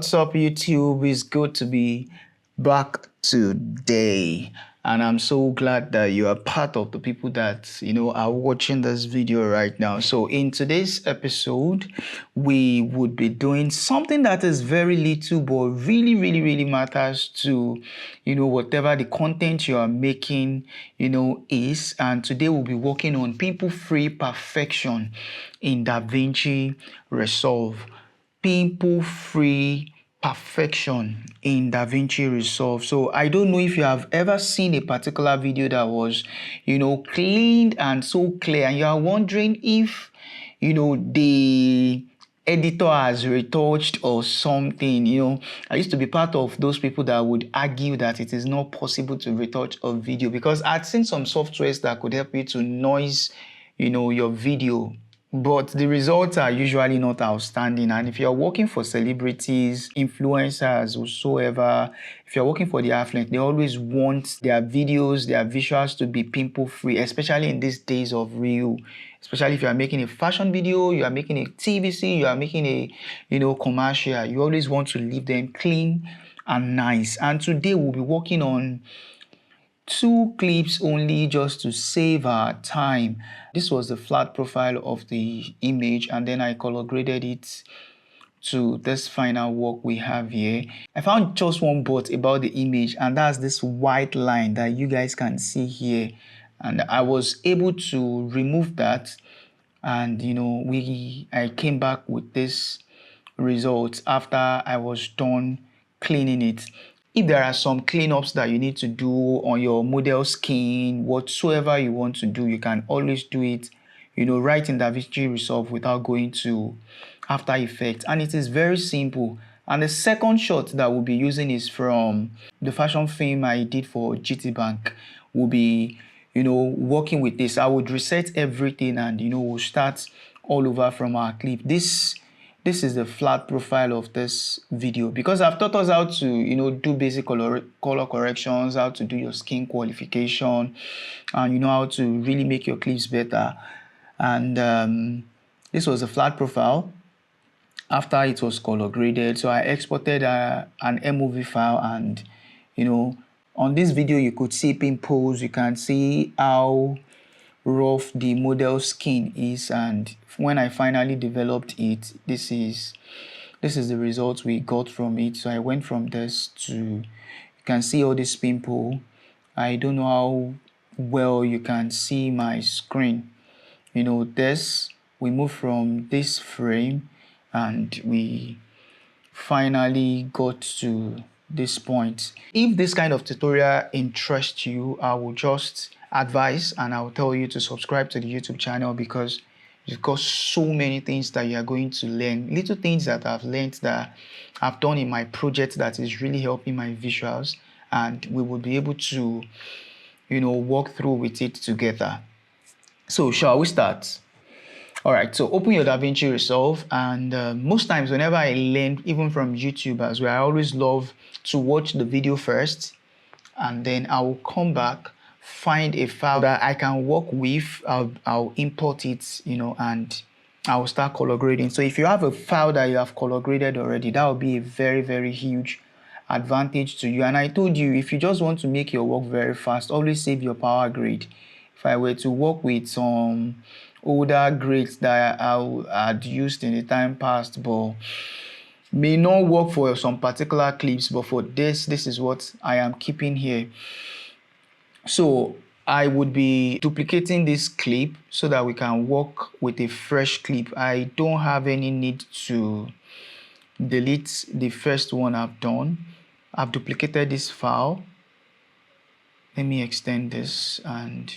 What's up, YouTube? It's good to be back today, and I'm so glad that you are part of the people that are watching this video right now. So in today's episode, we would be doing something that is very little but really matters to whatever the content you are making is. And today we'll be working on pimple-free perfection in DaVinci Resolve. Pimple-free perfection in DaVinci Resolve. So I don't know if you have ever seen a particular video that was cleaned and so clear, and you are wondering if the editor has retouched or something. I used to be part of those people that would argue that it is not possible to retouch a video, because I'd seen some softwares that could help you to noise your video, but the results are usually not outstanding. And if you're working for celebrities, influencers, whosoever, if you're working for the affluent, they always want their videos, their visuals to be pimple free, especially in these days of Reel. Especially if you are making a fashion video, you are making a TVC, you are making a commercial, you always want to leave them clean and nice. And today we'll be working on 2 clips only, just to save our time. This was the flat profile of the image, and then I color graded it to this final work we have here. I found just one but about the image, and that's this white line that you guys can see here, and I was able to remove that, and I came back with this result after I was done cleaning it. If there are some cleanups that you need to do on your model skin, whatsoever you want to do, you can always do it right in DaVinci Resolve without going to After Effects, and it is very simple. And the second shot that we'll be using is from the fashion film I did for Jidefilms. We'll be working with this. I would reset everything, and we'll start all over from our clip. This is the flat profile of this video, because I've taught us how to do basic color corrections, how to do your skin qualification, and how to really make your clips better. And this was a flat profile after it was color graded. So I exported an MOV file, and on this video you could see pimples, you can see how rough the model skin is, and when I finally developed it, this is the result we got from it. So I went from this to, you can see all this pimple. I don't know how well you can see my screen. This, we move from this frame and we finally got to this point. If this kind of tutorial interests you, I will just advise and I'll tell you to subscribe to the YouTube channel, because you've got so many things that you are going to learn, little things that I've learned that I've done in my project that is really helping my visuals, and we will be able to walk through with it together. So shall we start? All right, so open your DaVinci Resolve, and most times whenever I learn, even from YouTube as well, I always love to watch the video first, and then I will come back, find a file that I can work with. I'll import it, and I'll start color grading. So if you have a file that you have color graded already, that will be a very huge advantage to you. And I told you, if you just want to make your work very fast, always save your power grade. If I were to work with some older grades that I had used in the time past, but may not work for some particular clips, but for this is what I am keeping here. So I would be duplicating this clip so that we can work with a fresh clip. I don't have any need to delete the first one I've done. I've duplicated this file. Let me extend this, and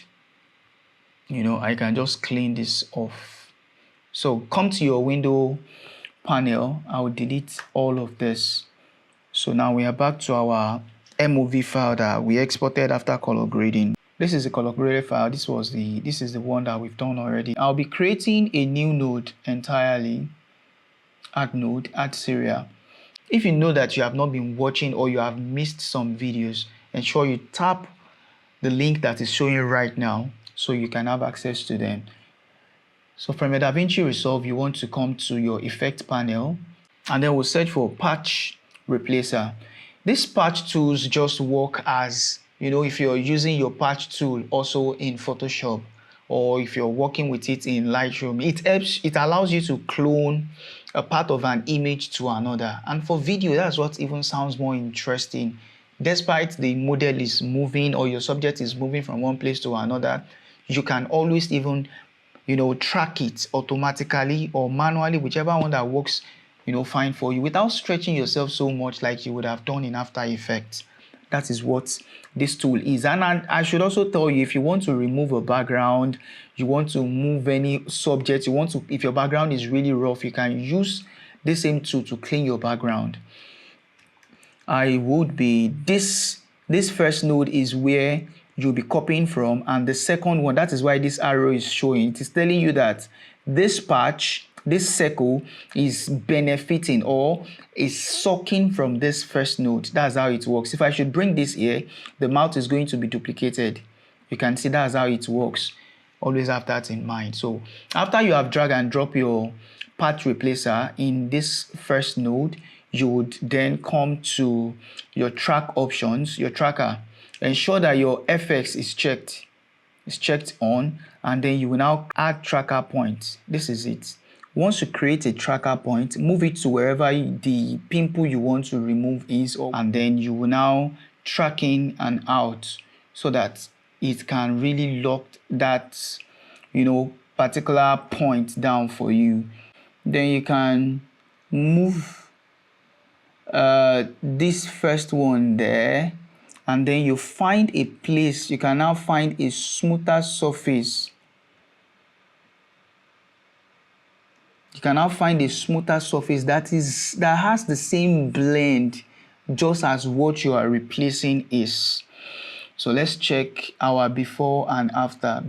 I can just clean this off. So come to your window panel. I will delete all of this. So now we are back to our MOV file that we exported after color grading. This is the color graded file. This is the one that we've done already. I'll be creating a new node entirely. Add node, add serial. If you know that you have not been watching or you have missed some videos, ensure you tap the link that is showing right now so you can have access to them. So from your DaVinci Resolve, you want to come to your effect panel, and then we'll search for patch replacer. These patch tools just work as, if you're using your patch tool also in Photoshop, or if you're working with it in Lightroom, it allows you to clone a part of an image to another. And for video, that's what even sounds more interesting. Despite the model is moving or your subject is moving from one place to another, you can always even track it automatically or manually, whichever one that works fine for you, without stretching yourself so much like you would have done in After Effects. That is what this tool is. And I should also tell you, if you want to remove a background, you want to move any subject, if your background is really rough, you can use the same tool to clean your background. This first node is where you'll be copying from, and the second one, that is why this arrow is showing. It is telling you that this patch, this circle, is benefiting or is sucking from this first node. That's how it works. If I should bring this here, the mouth is going to be duplicated. You can see that's how it works. Always have that in mind. So after you have drag and drop your patch replacer in this first node, you would then come to your track options, your tracker. Ensure that your FX is checked on, and then you will now add tracker points. This is it. Once you create a tracker point, move it to wherever the pimple you want to remove is, and then you will now track in and out so that it can really lock that particular point down for you. Then you can move this first one there, and then you find a place. You can now find a smoother surface. You can now find a smoother surface that has the same blend just as what you are replacing is. So let's check our before and after.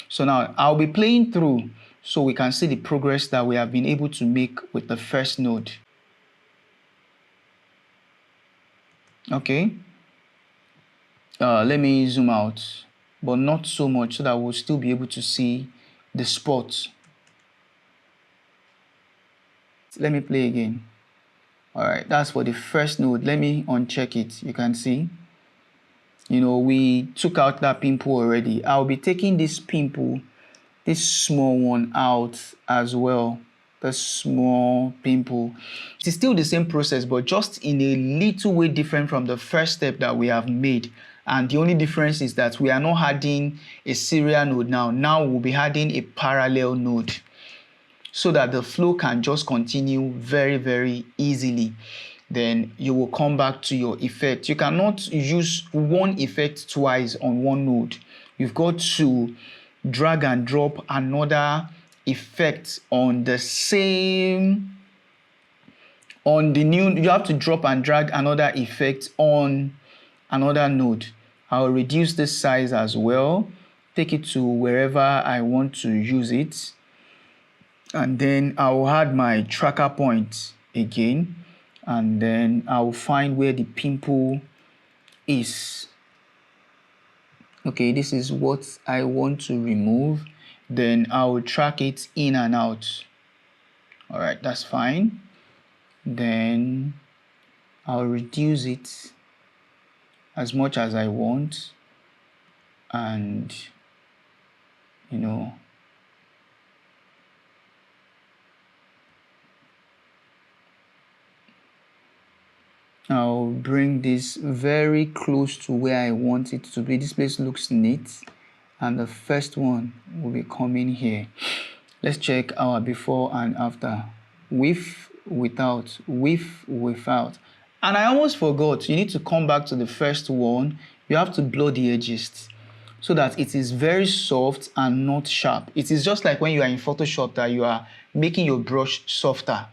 So now I'll be playing through so we can see the progress that we have been able to make with the first node. Okay, let me zoom out, but not so much, so that we'll still be able to see the spots. Let me play again. All right, that's for the first node. Let me uncheck it. You can see, we took out that pimple already. I'll be taking this pimple, this small one, out as well. The small pimple. It is still the same process, but just in a little way different from the first step that we have made. And the only difference is that we are not adding a serial node now. Now we'll be adding a parallel node so that the flow can just continue very, very easily. Then you will come back to your effect. You cannot use one effect twice on one node. You've got to drag and drop another effect on the new. You have to drop and drag another effect on another node. I'll reduce this size as well, take it to wherever I want to use it, and then I'll add my tracker point again, and then I'll find where the pimple is. Okay, this is what I want to remove. Then I will track it in and out. All right, that's fine. Then I'll reduce it as much as I want, and I'll bring this very close to where I want it to be. This place looks neat, and the first one will be coming here. Let's check our before and after. With, without, without. And I almost forgot, you need to come back to the first one. You have to blur the edges so that it is very soft and not sharp. It is just like when you are in Photoshop that you are making your brush softer.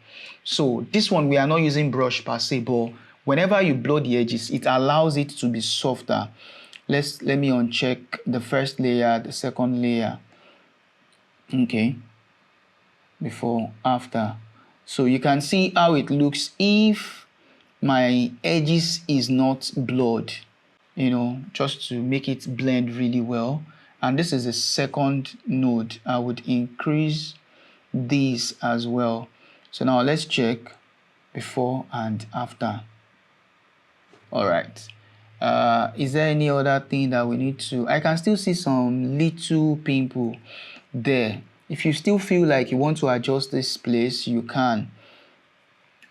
So this one, we are not using brush per se, but whenever you blur the edges, it allows it to be softer. Let me uncheck the first layer, the second layer. Okay. Before, after. So you can see how it looks if my edges is not blurred, just to make it blend really well. And this is the second node. I would increase this as well. So now let's check before and after. All right. Is there any other thing that we need to? I can still see some little pimple there. If you still feel like you want to adjust this place, you can.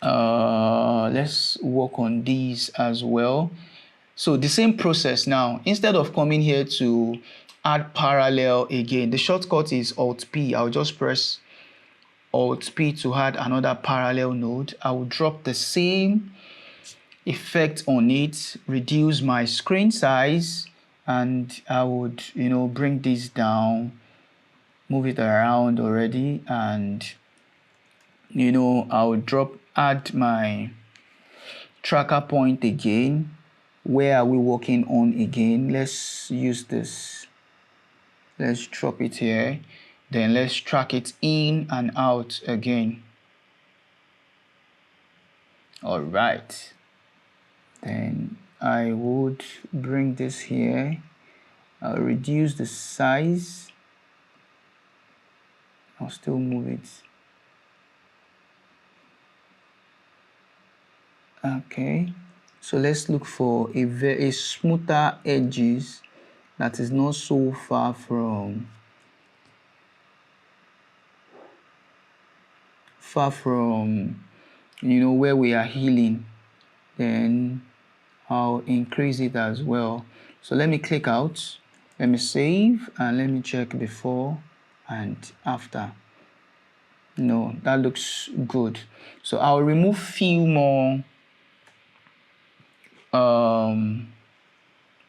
Let's work on these as well. So the same process now. Instead of coming here to add parallel again, the shortcut is Alt P. I'll just press Alt P to add another parallel node. I will drop the same effect on it, reduce my screen size, and I would, bring this down, move it around already, and I would add my tracker point again. Where are we working on again? Let's use this. Let's drop it here. Then let's track it in and out again. All right. Then I would bring this here. I'll reduce the size. I'll still move it. Okay. So let's look for a smoother edges that is not so far from where we are healing. Then I'll increase it as well. So let me click out, let me save, and let me check before and after. No, that looks good. So I'll remove few more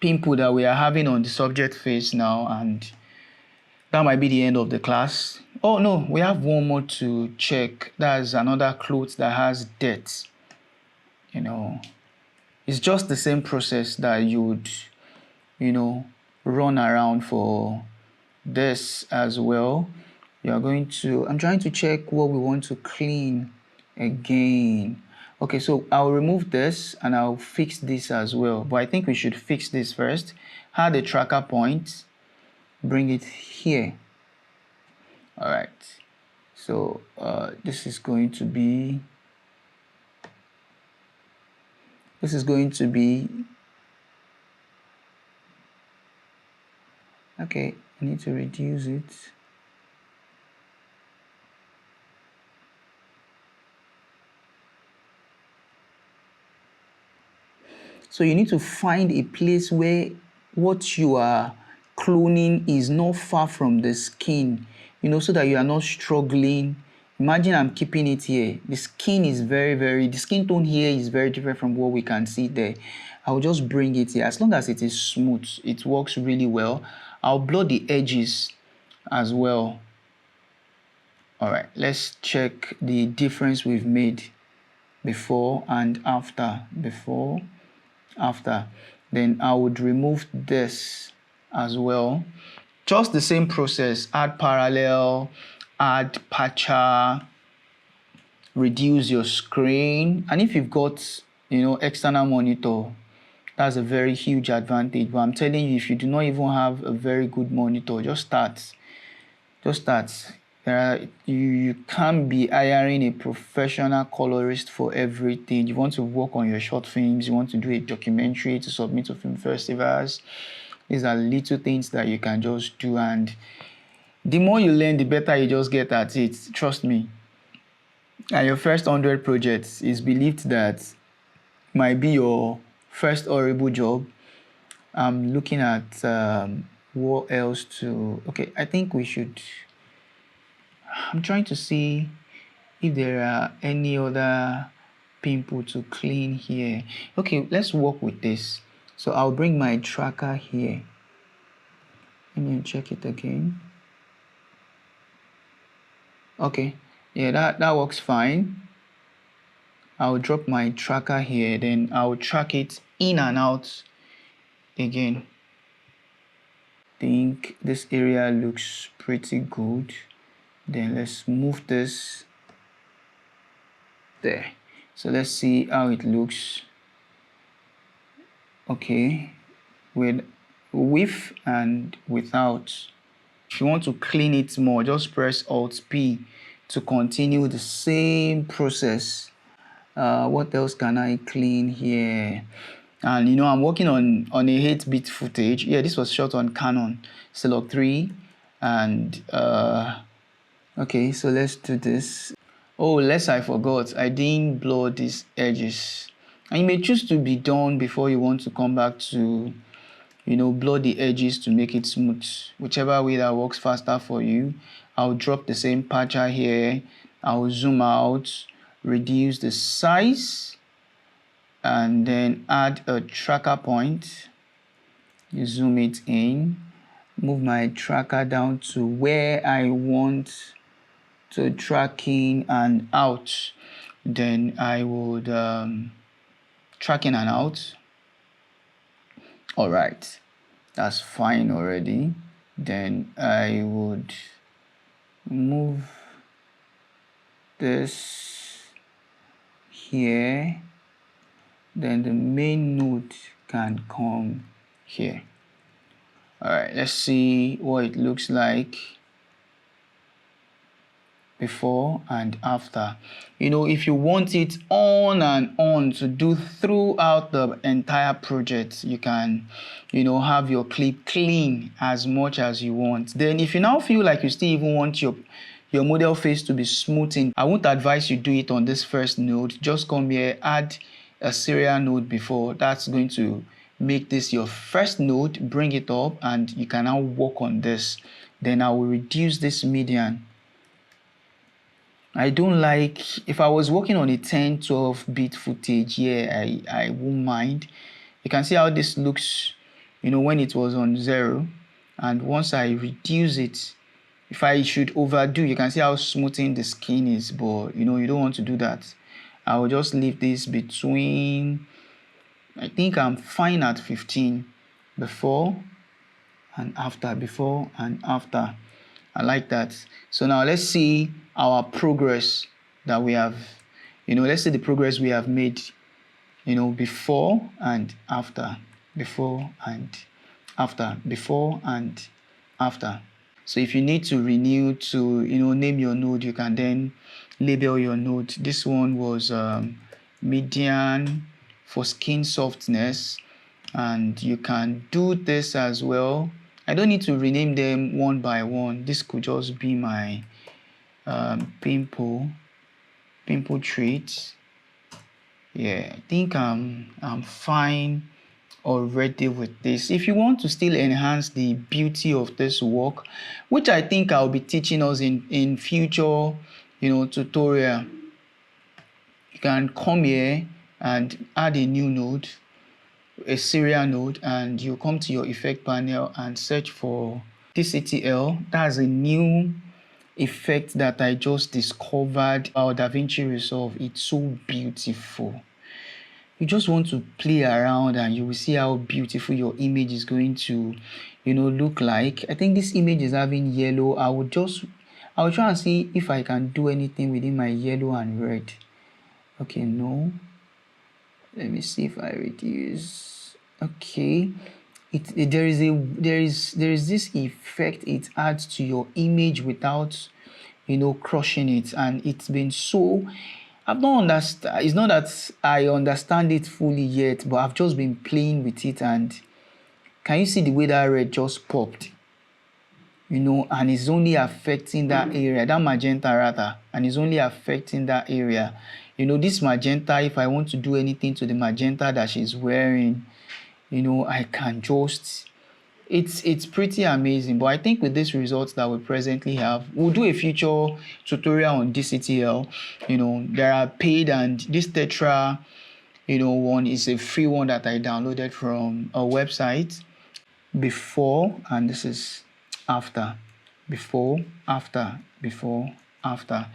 pimple that we are having on the subject face now, and that might be the end of the class. Oh no, we have one more to check. That's another cloth that has dirt. It's just the same process that you would, run around for this as well. I'm trying to check what we want to clean again. Okay, so I'll remove this and I'll fix this as well. But I think we should fix this first. Add a tracker point, bring it here. All right. So this is going to be okay. I need to reduce it. So you need to find a place where what you are cloning is not far from the skin, so that you are not struggling. Imagine I'm keeping it here. The skin the skin tone here is very different from what we can see there. I'll just bring it here. As long as it is smooth, it works really well. I'll blur the edges as well. All right, let's check the difference we've made before and after. Before, after. Then I would remove this as well. Just the same process. Add parallel, add patcher, reduce your screen. And if you've got external monitor, that's a very huge advantage. But I'm telling you, if you do not even have a very good monitor, just start. You can't be hiring a professional colorist for everything. You want to work on your short films, you want to do a documentary to submit to film festivals. These are little things that you can just do, and the more you learn, the better you just get at it. Trust me. And your first 100 projects is believed that might be your first horrible job. I'm looking at what else to... Okay, I think we should... I'm trying to see if there are any other pimple to clean here. Okay, let's work with this. So I'll bring my tracker here. Let me check it again. Okay, yeah, that works fine. I'll drop my tracker here, then I'll track it in and out again. I think this area looks pretty good. Then let's move this there. So let's see how it looks. Okay, with and without. If you want to clean it more, just press Alt P to continue the same process. What else can I clean here? And I'm working on a 8-bit footage. Yeah, this was shot on Canon Clog 3. And okay, so let's do this. Oh, lest I forgot, I didn't blur these edges. And you may choose to be done before you want to come back to blur the edges to make it smooth, whichever way that works faster for you. I'll drop the same patcher here. I'll zoom out, reduce the size, and then add a tracker point. You zoom it in, move my tracker down to where I want to track in and out. Then I would track in and out. All right, that's fine already. Then I would move this here. Then the main node can come here. All right, let's see what it looks like before and after. If you want it on and on to do throughout the entire project, you can have your clip clean as much as you want. Then if you now feel like you still even want your model face to be smoothing, I won't advise you do it on this first node. Just come here, add a serial node before. That's going to make this your first node, bring it up, and you can now work on this. Then I will reduce this median. I don't like, if I was working on a 10-12-bit footage, yeah, I won't mind. You can see how this looks, when it was on 0. And once I reduce it, if I should overdo, you can see how smoothing the skin is, but you don't want to do that. I will just leave this between, I think I'm fine at 15, before and after, before and after. I like that. So now let's see our progress that we have, let's see the progress we have made, before and after, before and after, before and after. So if you need to renew to, name your node, you can then label your node. This one was median for skin softness, and you can do this as well. I don't need to rename them one by one. This could just be my pimple treat. Yeah, I think I'm fine already with this. If you want to still enhance the beauty of this work, which I think I'll be teaching us in future tutorial, you can come here and add a new node, a serial node, and you come to your effect panel and search for TCTL. That's a new effect that I just discovered about DaVinci Resolve. It's so beautiful. You just want to play around and you will see how beautiful your image is going to look like. I think this image is having yellow. I will try and see if I can do anything within my yellow and red. Okay, no. Let me see if I reduce. Okay, there is this effect it adds to your image without crushing it, and it's been so. I've not understand. It's not that I understand it fully yet, but I've just been playing with it, and can you see the way that red just popped? And it's only affecting that area, that magenta rather, and it's only affecting that area. This magenta, if I want to do anything to the magenta that she's wearing, I can just, it's pretty amazing. But I think with these results that we presently have, we'll do a future tutorial on DCTL. There are paid, and this Tetra, one is a free one that I downloaded from a website. Before, and this is after, before, after, before, after.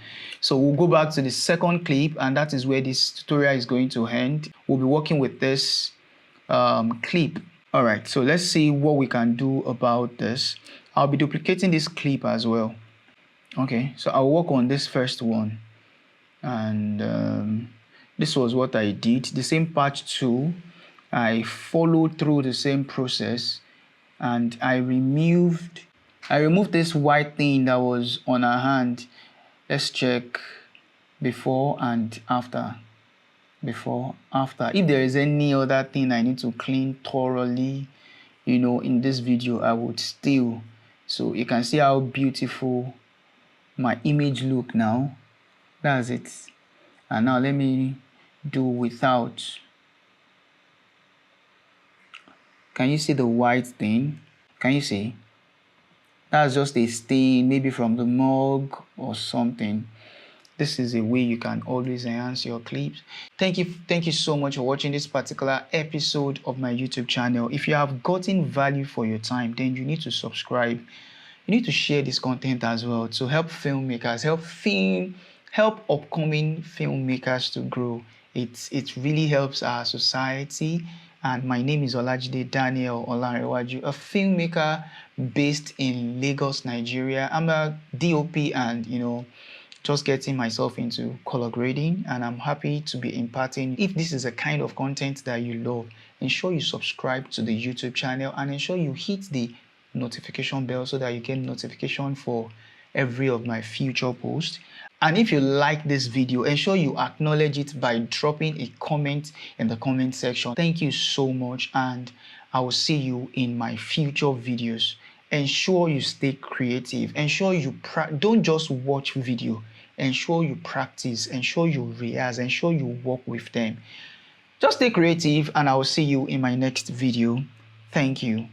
So we'll go back to the second clip, and that is where this tutorial is going to end. We'll be working with this clip. All right, so let's see what we can do about this. I'll be duplicating this clip as well. Okay, so I'll work on this first one, and this was what I did. The same patch 2, I followed through the same process, and I removed this white thing that was on her hand. Let's check before and after. Before, after. If there is any other thing I need to clean thoroughly, in this video, I would still. So you can see how beautiful my image look now. That's it. And now let me do without. Can you see the white thing? Can you see? That's just a stain, maybe from the mug or something. This is a way you can always enhance your clips. Thank you so much for watching this particular episode of my YouTube channel. If you have gotten value for your time, then you need to subscribe. You need to share this content as well to help filmmakers, help upcoming filmmakers to grow. It really helps our society. And my name is Olajide Daniel Olanrewaju, a filmmaker based in Lagos, Nigeria. I'm a DOP and just getting myself into color grading, and I'm happy to be imparting. If this is a kind of content that you love, ensure you subscribe to the YouTube channel and ensure you hit the notification bell so that you get notification for every of my future posts. And if you like this video, ensure you acknowledge it by dropping a comment in the comment section. Thank you so much, and I will see you in my future videos. Ensure you stay creative. Ensure you don't just watch video. Ensure you practice. Ensure you rehearse. Ensure you work with them. Just stay creative, and I will see you in my next video. Thank you.